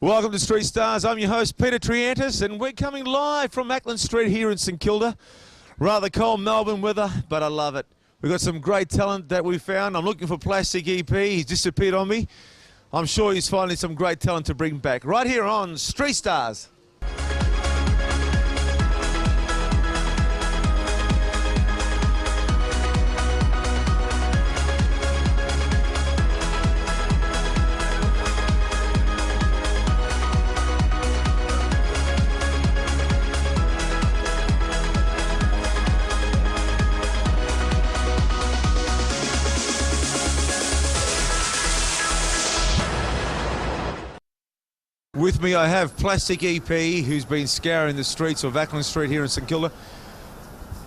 Welcome to Street Stars. I'm your host, Peter Triantis, and we're coming live from Acland Street here in St Kilda. Rather cold Melbourne weather, but I love it. We've got some great talent that we found. I'm looking for Plastic EP. He's disappeared on me. I'm sure he's finding some great talent to bring back. Right here on Street Stars. With me I have Plastic EP, who's been scouring the streets of Acland Street here in St Kilda.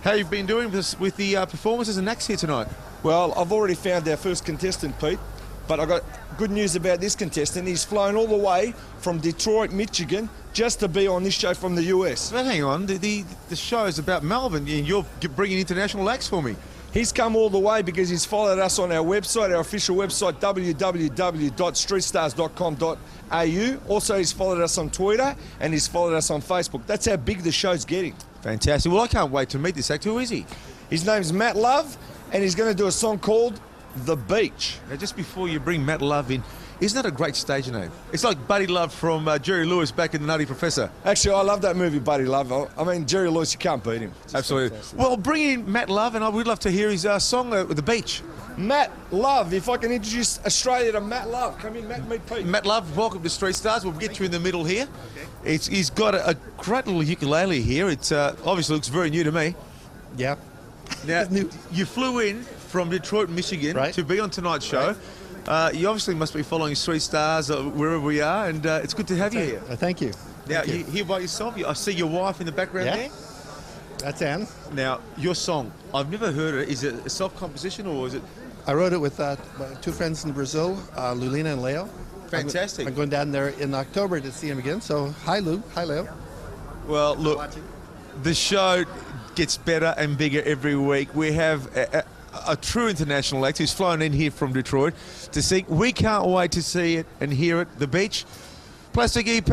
How you been doing with the performances and acts here tonight? Well, I've already found our first contestant, Pete, but I've got good news about this contestant. He's flown all the way from Detroit, Michigan, just to be on this show from the US. But hang on, the show is about Melbourne, and you're bringing international acts for me. He's come all the way because he's followed us on our website, our official website, www.streetstars.com.au. Also, he's followed us on Twitter and he's followed us on Facebook. That's how big the show's getting. Fantastic. Well, I can't wait to meet this act. Who is he? His name's Matt Love, and he's going to do a song called The Beach. Now, just before you bring Matt Love in, isn't that a great stage name? It's like Buddy Love from Jerry Lewis back in The Nutty Professor. Actually, I love that movie, Buddy Love. I mean, Jerry Lewis, you can't beat him. Absolutely. Fantastic. Well, bring in Matt Love, and I would love to hear his song, The Beach. Matt Love, if I can introduce Australia to Matt Love. Come in, Matt, meet Pete. Matt Love, welcome to Street Stars. We'll get you in the middle here. Okay. He's got a great little ukulele here. It obviously looks very new to me. Yeah. Now, you flew in from Detroit, Michigan, right, to be on tonight's show. Right. You obviously must be following Street Stars wherever we are, and it's good to have you here. Thank you. Now, you here by yourself. I see your wife in the background there. That's Anne. Now, your song, I've never heard it. Is it a self-composition or is it? I wrote it with two friends in Brazil, Lulina and Leo. Fantastic. I'm going down there in October to see him again. So, hi, Lou. Hi, Leo. Well, look, the show gets better and bigger every week. We have a true international act who's flown in here from Detroit to sing. We can't wait to see it and hear it. The Beach. Plastic EP,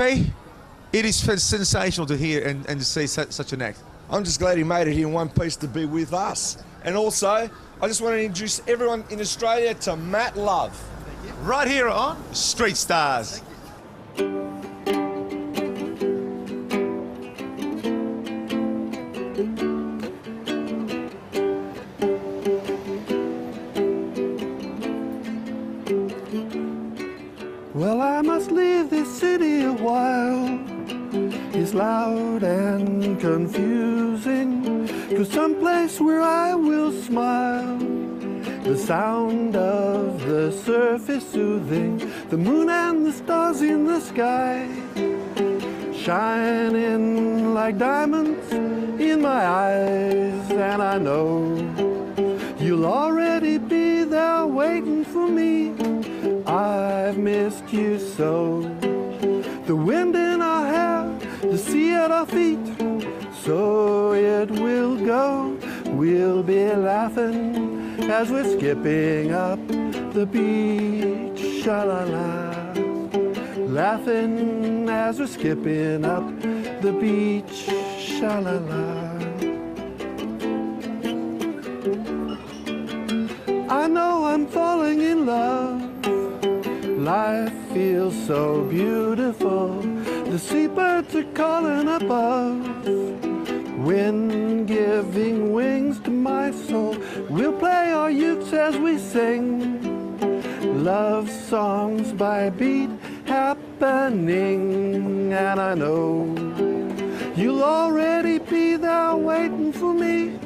it is sensational to hear and to see such an act. I'm just glad he made it here in one piece to be with us. And also, I just want to introduce everyone in Australia to Matt Love. Right here on Street Stars. Well, I must leave this city a while. It's loud and confusing. Go someplace where I will smile. The sound of the surf is soothing. The moon and the stars in the sky shining like diamonds in my eyes. And I know you'll already be there waiting for me. I've missed you so. The wind in our hair, the sea at our feet. So it will go. We'll be laughing as we're skipping up the beach. Sha-la-la. Laughing as we're skipping up the beach. Sha-la-la. I know I'm falling in love. Life feels so beautiful. The seabirds are calling above. Wind giving wings to my soul. We'll play our ukes as we sing. Love songs by beat happening. And I know you'll already be there waiting for me.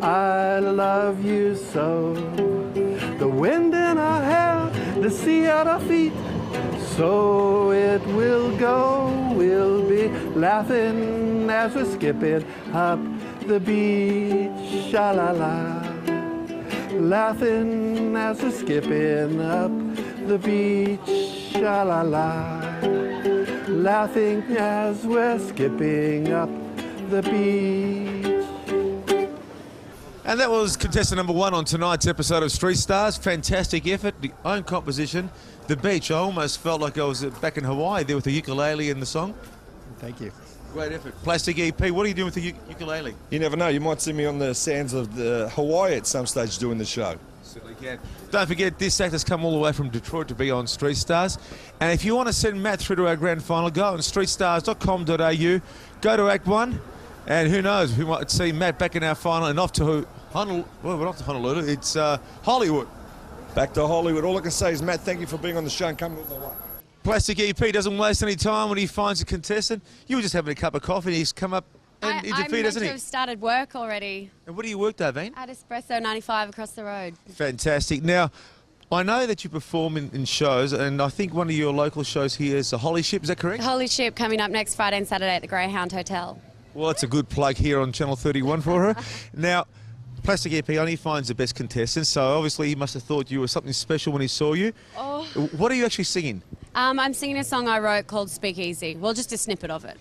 I love you so. The wind in our hair, the sea at our feet. So it will go. We'll be laughing as we're skipping up the beach. Sha-la-la. Laughing as we're skipping up the beach. Sha-la-la. Laughing as we're skipping up the beach. And that was contestant number 1 on tonight's episode of Street Stars. Fantastic effort, the own composition, the beach. I almost felt like I was back in Hawaii there with the ukulele in the song. Thank you. Great effort. Plastic EP, what are you doing with the ukulele? You never know, you might see me on the sands of the Hawaii at some stage doing the show. Certainly can. Don't forget, this act has come all the way from Detroit to be on Street Stars. And if you want to send Matt through to our grand final, go on streetstars.com.au, go to Act 1, and who knows, we might see Matt back in our final and off to Honolulu. Well, we're off to Honolulu. It's Hollywood. Back to Hollywood. All I can say is, Matt, thank you for being on the show and coming all the way. Plastic EP doesn't waste any time when he finds a contestant. You were just having a cup of coffee and he's come up and I'm interfered, meant hasn't to he? have started work already And what do you work, Davine? at Espresso 95 across the road. Fantastic. Now, I know that you perform in shows, and I think one of your local shows here is the Holy Ship, is that correct? The Holy Ship coming up next Friday and Saturday at the Greyhound Hotel. Well, that's a good plug here on Channel 31 for her. Now, Plastic EP only finds the best contestants, so obviously he must have thought you were something special when he saw you. Oh. What are you actually singing? I'm singing a song I wrote called Speak Easy. Well, just a snippet of it.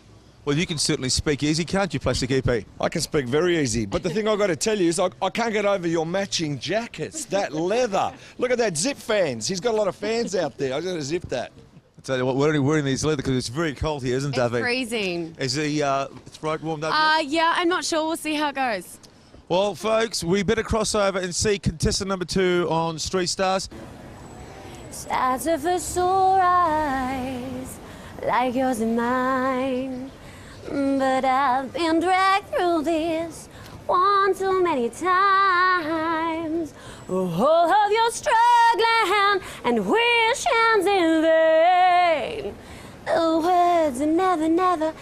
Well, you can certainly speak easy, can't you, Plastic EP? I can speak very easy, but the thing I've got to tell you is I can't get over your matching jackets, that leather. Look at that zip fans. He's got a lot of fans out there. I've got to zip that. I tell you what, we're only wearing these leather because it's very cold here, isn't it, It's Davine? freezing. Is the throat warmed up yet? Yeah, I'm not sure. We'll see how it goes. Well, folks, we better cross over and see contestant number 2 on Street Stars. Stars of her sore eyes, like yours and mine. But I've been dragged through this one too many times. All of your struggling and wish hands in vain. The words are never, never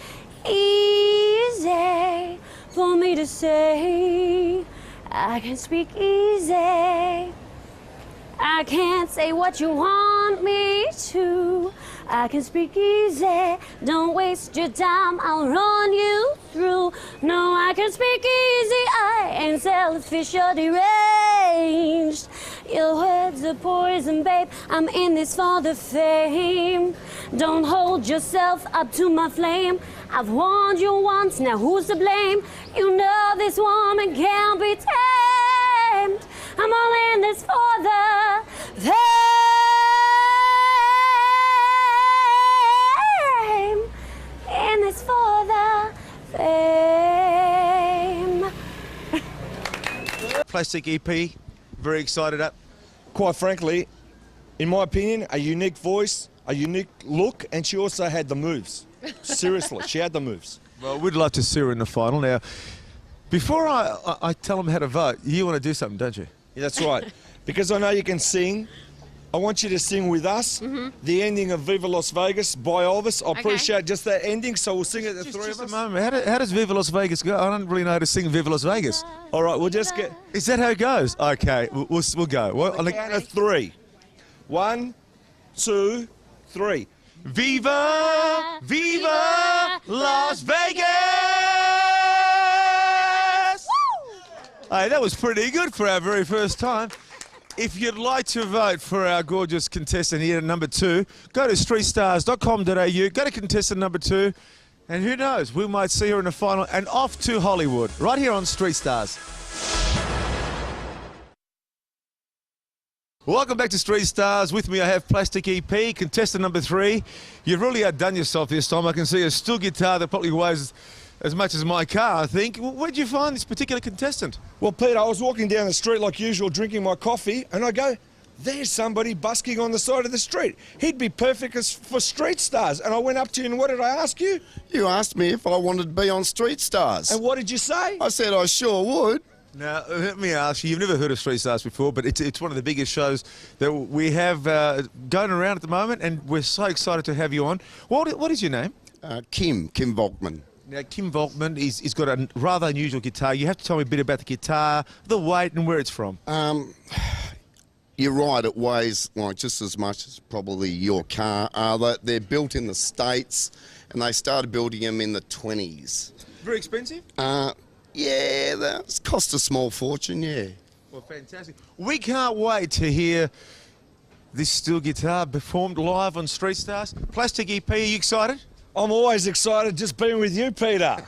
easy for me to say. I can speak easy. I can't say what you want me to. I can speak easy. Don't waste your time, I'll run you through. No, I can speak easy. I ain't selfish or deranged. Your words are poison, babe. I'm in this for the fame. Don't hold yourself up to my flame. I've warned you once, now who's to blame? You know this woman can't be tamed. I'm all in this for the fame. In this for the fame. Plastic EP, very excited up. Quite frankly, in my opinion, a unique voice, a unique look, and she also had the moves. Seriously, she had the moves. Well, we'd love to see her in the final. Now, before I tell them how to vote, you want to do something, don't you? Yeah, that's right. Because I know you can sing, I want you to sing with us the ending of Viva Las Vegas by Elvis. I appreciate just that ending, so we'll sing it, the three Just of a us. moment. How does Viva Las Vegas go? I don't really know how to sing Viva Las Vegas. All right, we'll just get Is that how it goes? Okay, we'll go. Well, the count of 3. 1, 2, 3. Viva, Viva Las Vegas! Hey, that was pretty good for our very first time. If you'd like to vote for our gorgeous contestant here at number 2, go to streetstars.com.au, go to contestant number 2, and who knows, we might see her in the final and off to Hollywood, right here on Street Stars. Welcome back to Street Stars. With me I have Plastic EP, contestant number 3. You've really outdone yourself this time. I can see a steel guitar that probably weighs as much as my car, I think. Where'd you find this particular contestant? Well, Peter, I was walking down the street like usual, drinking my coffee, and I go, there's somebody busking on the side of the street. He'd be perfect for Street Stars. And I went up to you, and what did I ask you? You asked me if I wanted to be on Street Stars. And what did you say? I said I sure would. Now, let me ask you, you've never heard of Street Stars before, but it's one of the biggest shows that we have going around at the moment, and we're so excited to have you on. What is your name? Kim Volkman. Now, Kim Volkman, he's got a rather unusual guitar. You have to tell me a bit about the guitar, the weight, and where it's from. You're right, it weighs like just as much as probably your car. They're built in the States, and they started building them in the 20s. Very expensive? Yeah, that's cost a small fortune, yeah. Well, fantastic. We can't wait to hear this steel guitar performed live on Street Stars. Plastic EP, are you excited? I'm always excited just being with you, Peter.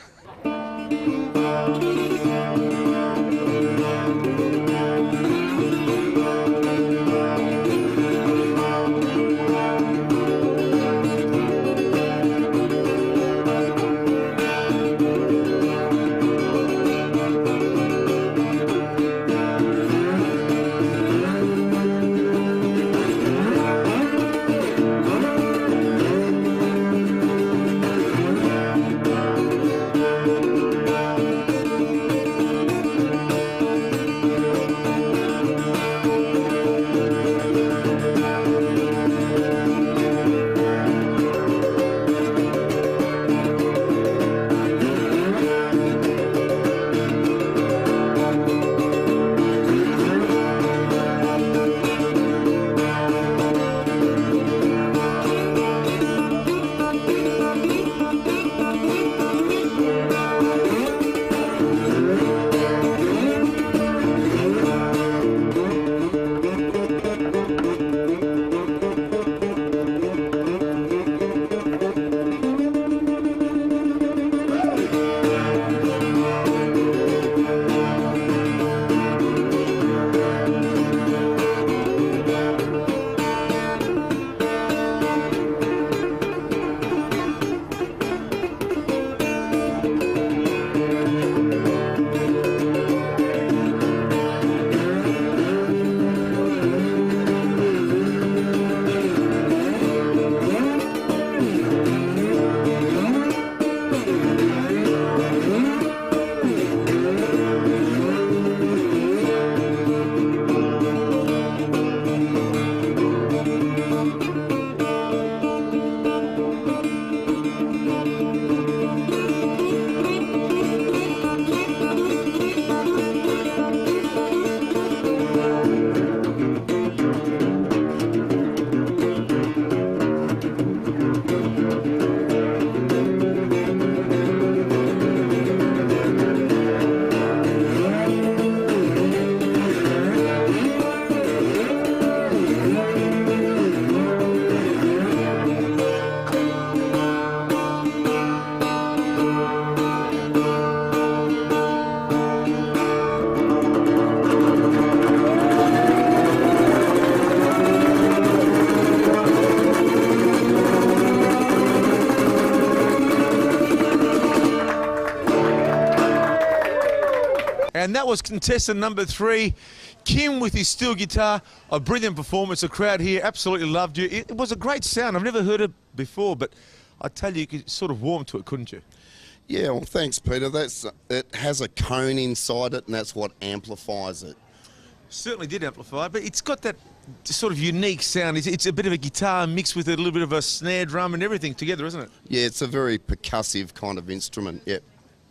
And that was contestant number 3, Kim, with his steel guitar. A brilliant performance. The crowd here absolutely loved you. It was a great sound. I've never heard it before, but I tell you could sort of warm to it, couldn't you? Yeah, well, thanks, Peter. It has a cone inside it, and that's what amplifies it. Certainly did amplify, but it's got that sort of unique sound. It's a bit of a guitar mixed with a little bit of a snare drum and everything together, isn't it? Yeah, it's a very percussive kind of instrument, yep.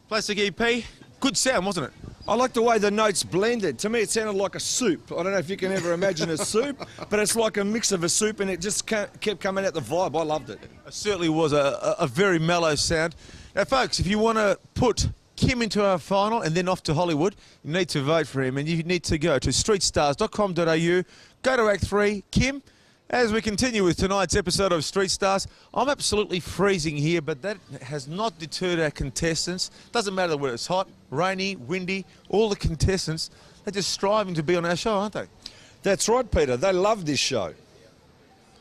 Plastic EP, good sound, wasn't it? I like the way the notes blended. To me, it sounded like a soup. I don't know if you can ever imagine a soup, but it's like a mix of a soup, and it just kept coming out the vibe. I loved it. It certainly was a very mellow sound. Now, folks, if you want to put Kim into our final and then off to Hollywood, you need to vote for him, and you need to go to streetstars.com.au, go to Act 3. Kim, as we continue with tonight's episode of Street Stars, I'm absolutely freezing here, but that has not deterred our contestants. Doesn't matter whether it's hot, rainy, windy, all the contestants, they're just striving to be on our show, aren't they? That's right, Peter. They love this show.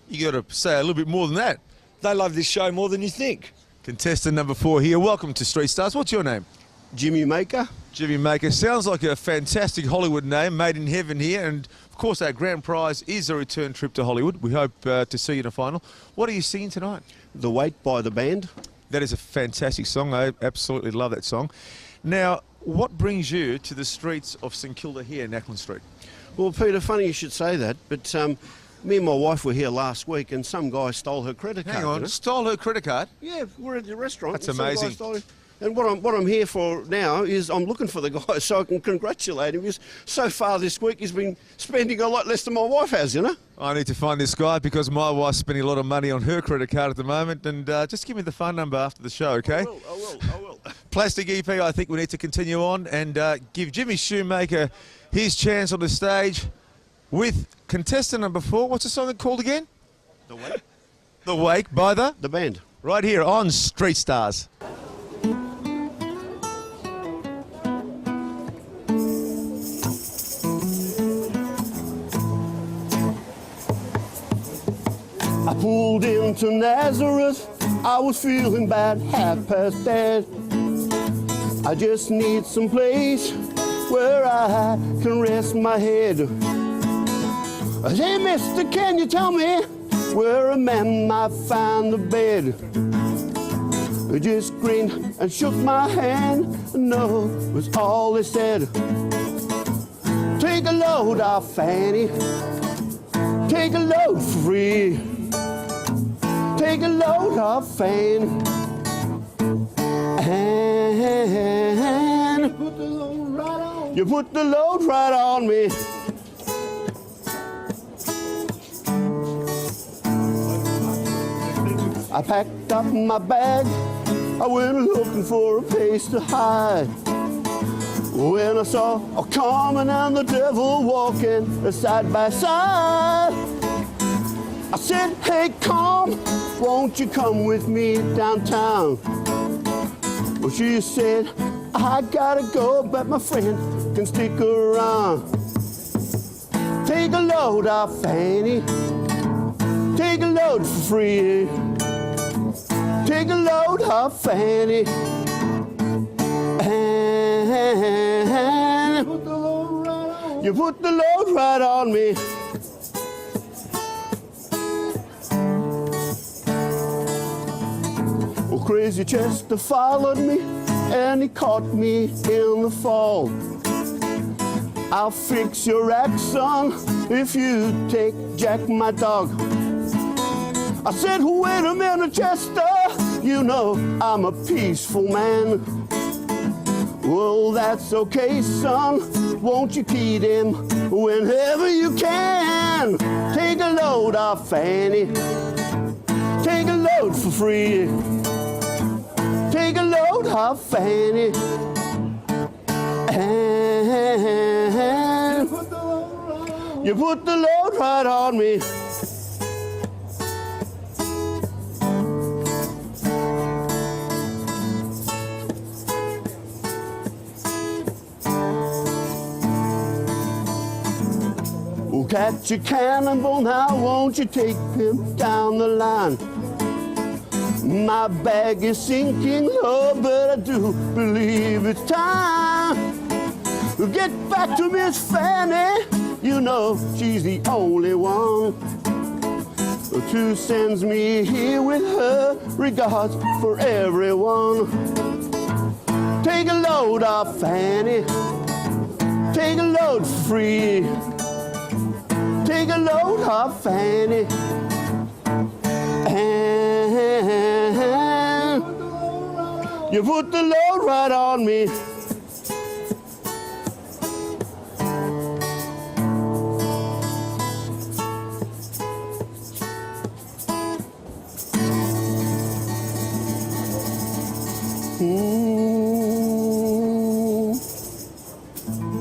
You got to say a little bit more than that. They love this show more than you think. Contestant number 4 here. Welcome to Street Stars. What's your name? Jimmy Maker. Jimmy Maker. Sounds like a fantastic Hollywood name, made in heaven here. And, of course, our grand prize is a return trip to Hollywood. We hope to see you in the final. What are you singing tonight? The Wait by the band. That is a fantastic song. I absolutely love that song. Now, what brings you to the streets of St. Kilda here in Acland Street? Well, Peter, funny you should say that, but me and my wife were here last week and some guy stole her credit card. Hang on, you know? Stole her credit card? Yeah, we're at the restaurant. That's and some guy amazing. stole it. And what I'm here for now is I'm looking for the guy so I can congratulate him, because so far this week he's been spending a lot less than my wife has, you know? I need to find this guy because my wife's spending a lot of money on her credit card at the moment. And just give me the phone number after the show, okay? I will. Plastic EP, I think we need to continue on and give Jimmy Shoemaker his chance on the stage with contestant number 4. What's the song called again? The Wait? The Wake by the band. Right here on Street Stars. I pulled into Nazareth, I was feeling bad, 10:30. I just need some place where I can rest my head. Hey mister, can you tell me where a man might find a bed? I just grinned and shook my hand, no, was all they said. Take a load off Fanny, take a load for free. Take a load off Fanny, and you put the load right on me. I packed up my bag, I went looking for a place to hide. When I saw a Carmen and the devil walking side by side, I said, hey, Carmen, won't you come with me downtown? Well, she said, I gotta go, but my friend can stick around. Take a load off Fanny, take a load for free. Take a load off Fanny, and you put the load right on me. Well, Crazy Chester followed me, and he caught me in the fall. I'll fix your act, son, if you take Jack, my dog. I said, wait a minute, Chester, you know I'm a peaceful man. Well, that's okay, son, won't you key them whenever you can? Take a load off Fanny, take a load for free. Take a load off Fanny, and you put the load right on me. Oh, catch a cannonball now, won't you take him down the line? My bag is sinking low, but I do believe it's time. Get back to Miss Fanny, you know she's the only one who sends me here with her regards for everyone. Take a load off Fanny, take a load free, take a load off Fanny, and you put the load right on me.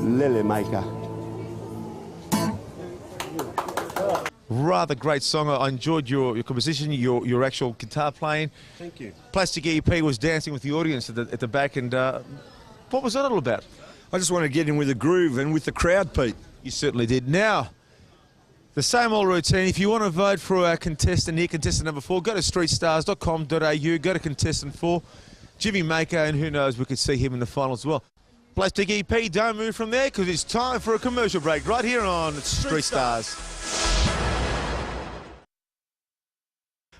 Lily Maker. Rather great song. I enjoyed your composition, your actual guitar playing. Thank you. Plastic EP was dancing with the audience at the back, and what was that all about? I just want to get in with the groove and with the crowd, Pete. You certainly did. Now, the same old routine. If you want to vote for our contestant here, contestant number 4, go to streetstars.com.au, go to contestant 4, Jimmy Maker, and who knows, we could see him in the final as well. Plastic EP, don't move from there because it's time for a commercial break right here on Street Stars.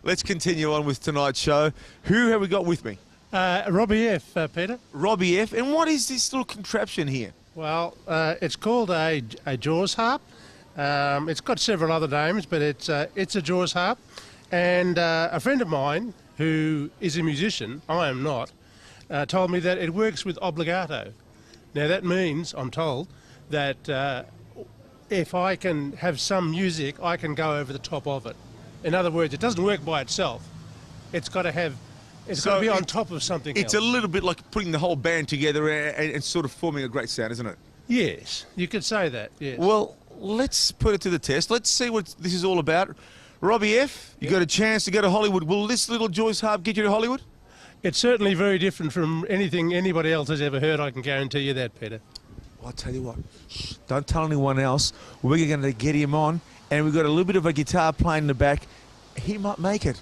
Let's continue on with tonight's show. Who have we got with me? Robbie F, Peter. Robbie F. And what is this little contraption here? Well, it's called a Jaws harp. It's got several other names, but it's a Jaws harp. And a friend of mine who is a musician, I am not, told me that it works with obligato. Now that means, I'm told, that if I can have some music, I can go over the top of it. In other words, it doesn't work by itself. It's got to have, it's got to be on top of something else. It's a little bit like putting the whole band together and sort of forming a great sound, isn't it? Yes, you could say that, yes. Well, let's put it to the test. Let's see what this is all about. Robbie F., you got a chance to go to Hollywood. Will this little Joyce harp get you to Hollywood? It's certainly very different from anything anybody else has ever heard, I can guarantee you that, Peter. Well, I'll tell you what, don't tell anyone else. We're going to get him on, and we've got a little bit of a guitar playing in the back. He might make it.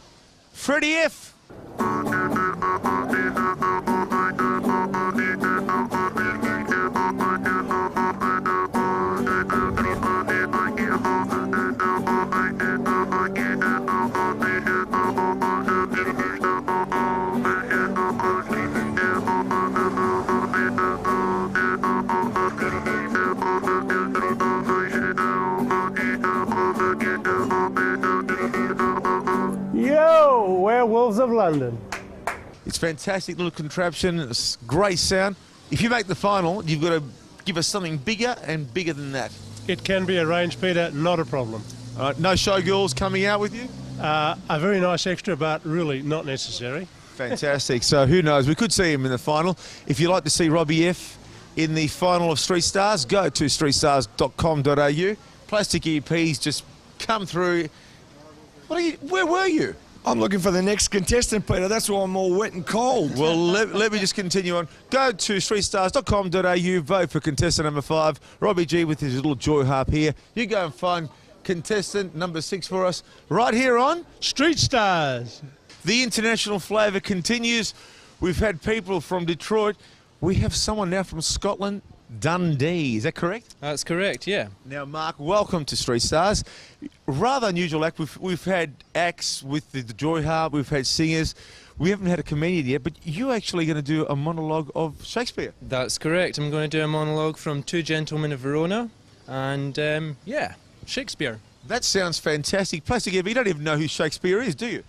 Freddie F. Yo, Werewolves of London. It's fantastic little contraption. It's great sound. If you make the final, you've got to give us something bigger and bigger than that. It can be arranged, Peter, not a problem. All right, no showgirls coming out with you? A very nice extra, but really not necessary. Fantastic. So who knows? We could see him in the final. If you'd like to see Robbie F. in the final of Street Stars, go to streetstars.com.au. Plastic EPs just come through. Where were you? I'm looking for the next contestant, Peter. That's why I'm all wet and cold. Well, let me just continue on. Go to streetstars.com.au, vote for contestant number 5, Robbie G with his little joy harp here. You go and find contestant number 6 for us right here on Street Stars. The international flavour continues. We've had people from Detroit. We have someone now from Scotland, Dundee. Is that correct? That's correct, yeah. Now, Mark, welcome to Street Stars. Rather unusual act. We've had acts with the joy harp. We've had singers. We haven't had a comedian yet, but you're actually going to do a monologue of Shakespeare. That's correct. I'm going to do a monologue from Two Gentlemen of Verona and, yeah, Shakespeare. That sounds fantastic. Plastic Eve, you don't even know who Shakespeare is, do you?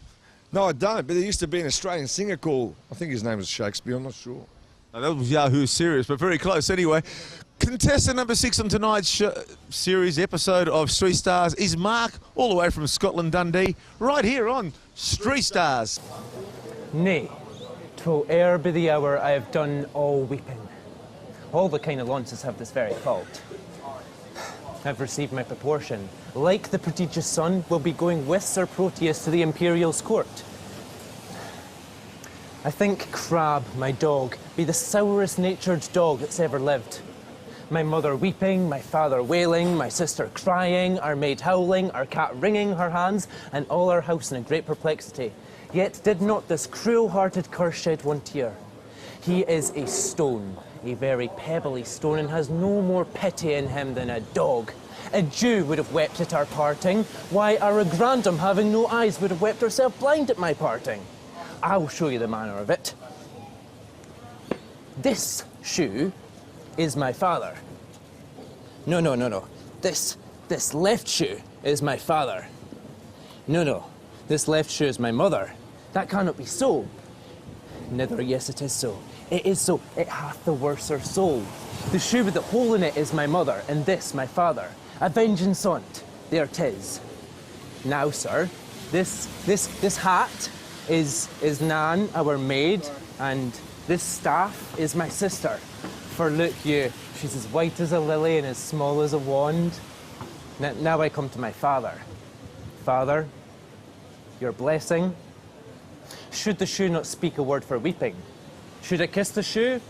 No, I don't, but there used to be an Australian singer called, I think his name was Shakespeare, I'm not sure. No, that was Yahoo Serious, but very close anyway. Contestant number 6 on tonight's series episode of Street Stars is Mark, all the way from Scotland, Dundee, right here on Street Stars. Nay, 'twill e'er be the hour I have done all weeping. All the kind of launces have this very fault. I've received my proportion. Like the prodigious son, will be going with Sir Proteus to the Imperial's court. I think Crab, my dog, be the sourest natured dog that's ever lived. My mother weeping, my father wailing, my sister crying, our maid howling, our cat wringing her hands, and all our house in a great perplexity. Yet did not this cruel-hearted cur shed one tear. He is a stone, a very pebbly stone, and has no more pity in him than a dog. A Jew would have wept at our parting. Why, our grandam, having no eyes, would have wept herself blind at my parting. I will show you the manner of it. This shoe is my father. No. This left shoe is my father. No. This left shoe is my mother. That cannot be so. Neither, yes, it is so. It is so. It hath the worser soul. The shoe with the hole in it is my mother, and this my father. A vengeance on't, there 'tis. Now, sir, this hat is Nan, our maid, and this staff is my sister. For look you, she's as white as a lily and as small as a wand. Now I come to my father. Father, your blessing. Should the shoe not speak a word for weeping? Should I kiss the shoe?